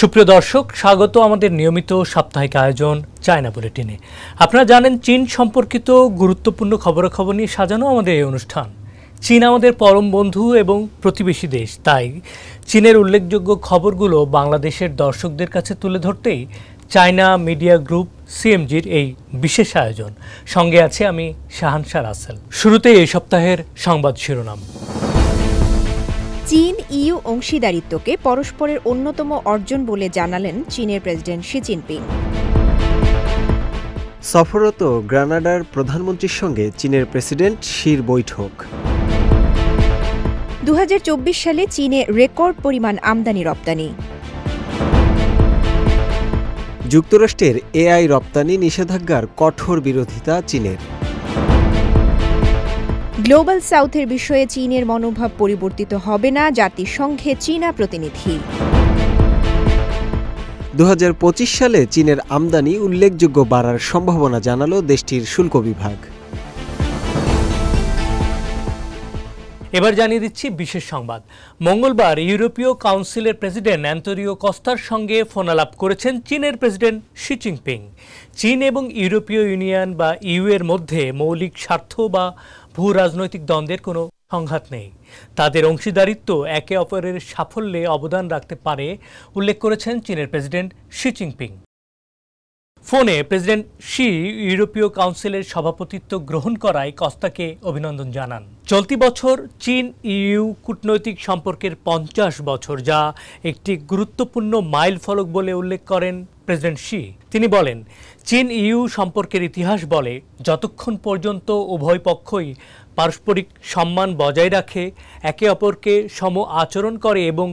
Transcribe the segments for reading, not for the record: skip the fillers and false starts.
সুপ্রিয় দর্শক, স্বাগত আমাদের নিয়মিত সাপ্তাহিক আয়োজন চায়না বুলেটিনে। আপনারা জানেন, চীন সম্পর্কিত গুরুত্বপূর্ণ খবরাখবর নিয়ে সাজানো আমাদের এই অনুষ্ঠান। চীন আমাদের পরম বন্ধু এবং প্রতিবেশী দেশ, তাই চীনের উল্লেখযোগ্য খবরগুলো বাংলাদেশের দর্শকদের কাছে তুলে ধরতেই চায়না মিডিয়া গ্রুপ সিএমজির এই বিশেষ আয়োজন। সঙ্গে আছে আমি শাহানশা রাসেল। শুরুতেই এই সপ্তাহের সংবাদ শিরোনাম। চীন ইইউ অংশীদারিত্বকে পরস্পরের অন্যতম অর্জন বলে জানালেন চীনের প্রেসিডেন্ট শি জিনপিং। সফররত গ্রানাডার প্রধানমন্ত্রীর সঙ্গে চীনের প্রেসিডেন্ট শির বৈঠক। 2024 সালে চীনে রেকর্ড পরিমাণ আমদানি রপ্তানি। যুক্তরাষ্ট্রের এআই রপ্তানি নিষেধাজ্ঞার কঠোর বিরোধিতা চীনের। গ্লোবাল সাউথের বিষয়ে চীনের মনোভাব পরিবর্তিত হবে না, জাতিসংঘে চীনা প্রতিনিধি। 2025 সালে চীনের আমদানি উল্লেখযোগ্য বাড়ার সম্ভাবনা জানালো দেশটির শুল্ক বিভাগ। এবার জানিয়ে দিচ্ছি বিশেষ সংবাদ। মঙ্গলবার ইউরোপীয় কাউন্সিলের প্রেসিডেন্ট অ্যান্তোনিও কস্তার সঙ্গে ফোনালাপ করেছেন চীনের প্রেসিডেন্ট শি জিনপিং। চীন এবং ইউরোপীয় ইউনিয়ন বা ইউ এর মধ্যে মৌলিক স্বার্থ বা ভূ রাজনৈতিক দ্বন্দ্বের কোনো সংঘাত নেই। তাদের অংশীদারিত্ব একে অপরের সাফল্যে অবদান রাখতে পারে উল্লেখ করেছেন চীনের প্রেসিডেন্ট শি জিনপিং। ফোনে প্রেসিডেন্ট শি ইউরোপীয় কাউন্সিলের সভাপতিত্ব গ্রহণ করায় কস্তাকে অভিনন্দন জানান। চলতি বছর চীন ইইউ কূটনৈতিক সম্পর্কের 50 বছর, যা একটি গুরুত্বপূর্ণ মাইল ফলক বলে উল্লেখ করেন প্রেসিডেন্ট শি। তিনি বলেন, চীন ইইউ সম্পর্কের ইতিহাস বলে, যতক্ষণ পর্যন্ত উভয় পক্ষই পারস্পরিক সম্মান বজায় রাখে, একে অপরকে সম আচরণ করে এবং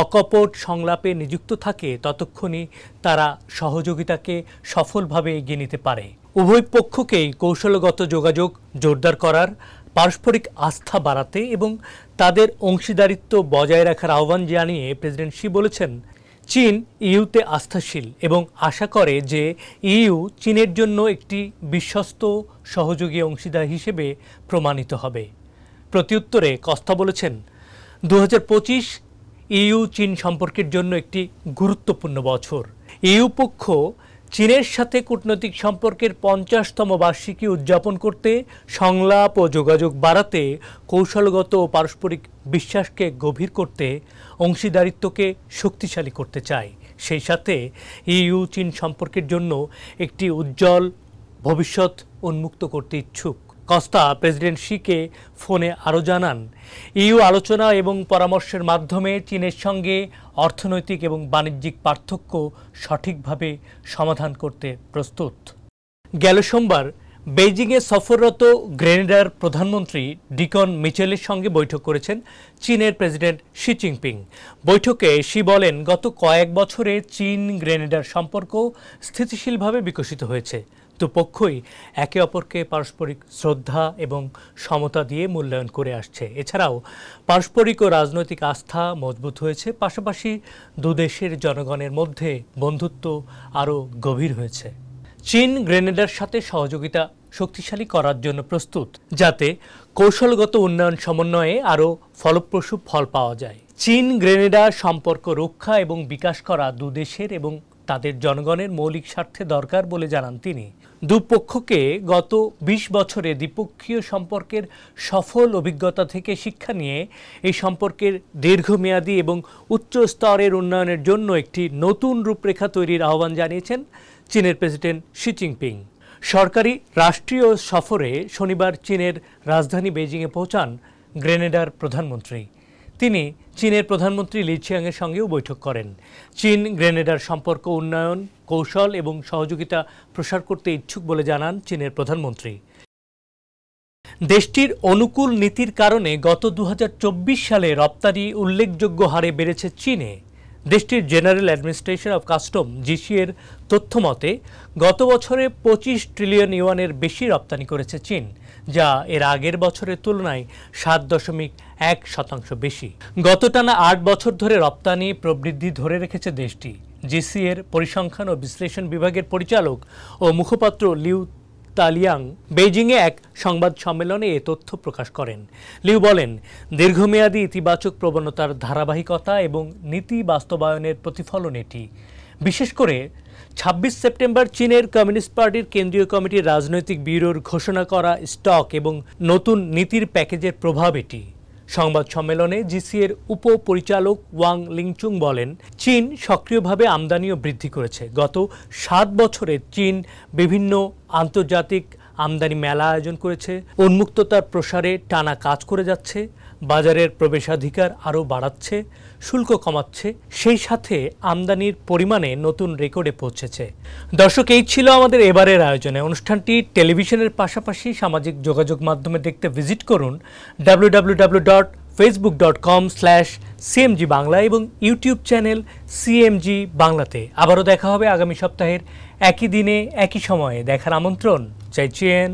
অকপট সংলাপে নিযুক্ত থাকে, ততক্ষণই তারা সহযোগিতাকে সফলভাবে এগিয়ে নিতে পারে। উভয় পক্ষকেই কৌশলগত যোগাযোগ জোরদার করার, পারস্পরিক আস্থা বাড়াতে এবং তাদের অংশীদারিত্ব বজায় রাখার আহ্বান জানিয়ে প্রেসিডেন্ট শি বলেছেন, চীন ইইউতে আস্থাশীল এবং আশা করে যে ইইউ চীনের জন্য একটি বিশ্বস্ত সহযোগী অংশীদার হিসেবে প্রমাণিত হবে। প্রত্যুত্তরে কস্তা বলেছেন, 2025 ইইউ চীন সম্পর্কের জন্য একটি গুরুত্বপূর্ণ বছর। ইইউ পক্ষ চীনের সাথে কূটনৈতিক সম্পর্কের 50তম বার্ষিকী উদযাপন করতে, সংলাপ ও যোগাযোগ বাড়াতে, কৌশলগত ও পারস্পরিক বিশ্বাসকে গভীর করতে, অংশীদারিত্বকে শক্তিশালী করতে চায়। সেই সাথে ইইউ চীন সম্পর্কের জন্য একটি উজ্জ্বল ভবিষ্যৎ উন্মুক্ত করতে ইচ্ছুক। কস্তা প্রেসিডেন্ট শিকে ফোনে আরও জানান, ইইউ আলোচনা এবং পরামর্শের মাধ্যমে চীনের সঙ্গে অর্থনৈতিক এবং বাণিজ্যিক পার্থক্য সঠিকভাবে সমাধান করতে প্রস্তুত। গেল সোমবার বেইজিংয়ে সফররত গ্রেনাডার প্রধানমন্ত্রী ডিকন মিচেলের সঙ্গে বৈঠক করেছেন চীনের প্রেসিডেন্ট শি জিনপিং। বৈঠকে শি বলেন, গত কয়েক বছরে চীন গ্রেনাডার সম্পর্ক স্থিতিশীলভাবে বিকশিত হয়েছে। দুপক্ষই একে অপরকে পারস্পরিক শ্রদ্ধা এবং সমতা দিয়ে মূল্যায়ন করে আসছে। এছাড়াও পারস্পরিক ও রাজনৈতিক আস্থা মজবুত হয়েছে। পাশাপাশি দুদেশের জনগণের মধ্যে বন্ধুত্ব আরও গভীর হয়েছে। চীন গ্রেনাডার সাথে সহযোগিতা শক্তিশালী করার জন্য প্রস্তুত, যাতে কৌশলগত উন্নয়ন সমন্বয়ে আরও ফলপ্রসূ ফল পাওয়া যায়। চীন গ্রেনাডা সম্পর্ক রক্ষা এবং বিকাশ করা দুদেশের এবং তাদের জনগণের মৌলিক স্বার্থে দরকার বলে জানান তিনি। দুপক্ষকে গত 20 বছরে দ্বিপক্ষীয় সম্পর্কের সফল অভিজ্ঞতা থেকে শিক্ষা নিয়ে এই সম্পর্কের দীর্ঘমেয়াদী এবং উচ্চ স্তরের উন্নয়নের জন্য একটি নতুন রূপরেখা তৈরির আহ্বান জানিয়েছেন চীনের প্রেসিডেন্ট শি জিনপিং। সরকারি রাষ্ট্রীয় সফরে শনিবার চীনের রাজধানী বেইজিংয়ে পৌঁছান গ্রেনাডার প্রধানমন্ত্রী। তিনি চীনের প্রধানমন্ত্রী লি চিয়াংয়ের সঙ্গেও বৈঠক করেন। চীন গ্রেনাডার সম্পর্ক উন্নয়ন, কৌশল এবং সহযোগিতা প্রসার করতে ইচ্ছুক বলে জানান চীনের প্রধানমন্ত্রী। দেশটির অনুকূল নীতির কারণে গত 2024 সালে রপ্তানি উল্লেখযোগ্য হারে বেড়েছে চীনে। দেশটির general administration of custom GC এর তথ্য মতে গত বছরে 25 ট্রিলিয়ন ইউয়ানের বেশি রপ্তানি করেছে চীন, যা এর আগের বছরের তুলনায় 7.1% বেশি। গত টানা 8 বছর ধরে রপ্তানি প্রবৃদ্ধি ধরে রেখেছে দেশটি। জিসি এর পরিসংখ্যান ও বিশ্লেষণ বিভাগের পরিচালক ও মুখপাত্র লিউ তালিয়াং বেইজিংয়ে এক সংবাদ সম্মেলনে এ তথ্য প্রকাশ করেন। লিউ বলেন, দীর্ঘমেয়াদী ইতিবাচক প্রবণতার ধারাবাহিকতা এবং নীতি বাস্তবায়নের প্রতিফলন এটি। বিশেষ করে ২৬ সেপ্টেম্বর চীনের কমিউনিস্ট পার্টির কেন্দ্রীয় কমিটির রাজনৈতিক ব্যুরোর ঘোষণা করা স্টক এবং নতুন নীতির প্যাকেজের প্রভাব এটি। সংবাদ সম্মেলনে জিসিএর উপপরিচালক ওয়াং লিংচুং বলেন, চীন সক্রিয়ভাবে আমদানিও বৃদ্ধি করেছে। গত ৭ বছরে চীন বিভিন্ন আন্তর্জাতিক আমদানি মেলা আয়োজন করেছে, উন্মুক্ততার প্রসারে টানা কাজ করে যাচ্ছে, বাজারের প্রবেশাধিকার আরও বাড়াচ্ছে, শুল্ক কমাচ্ছে, সেই সাথে আমদানির পরিমাণে নতুন রেকর্ডে পৌঁছেছে। দর্শক, এই ছিল আমাদের এবারের আয়োজনে। অনুষ্ঠানটি টেলিভিশনের পাশাপাশি সামাজিক যোগাযোগ মাধ্যমে দেখতে ভিজিট করুন www.facebook.com/cmg বাংলা এবং ইউটিউব চ্যানেল CMG বাংলাতে। আবারও দেখা হবে আগামী সপ্তাহের একই দিনে একই সময়ে। দেখার আমন্ত্রণ চাইছেন।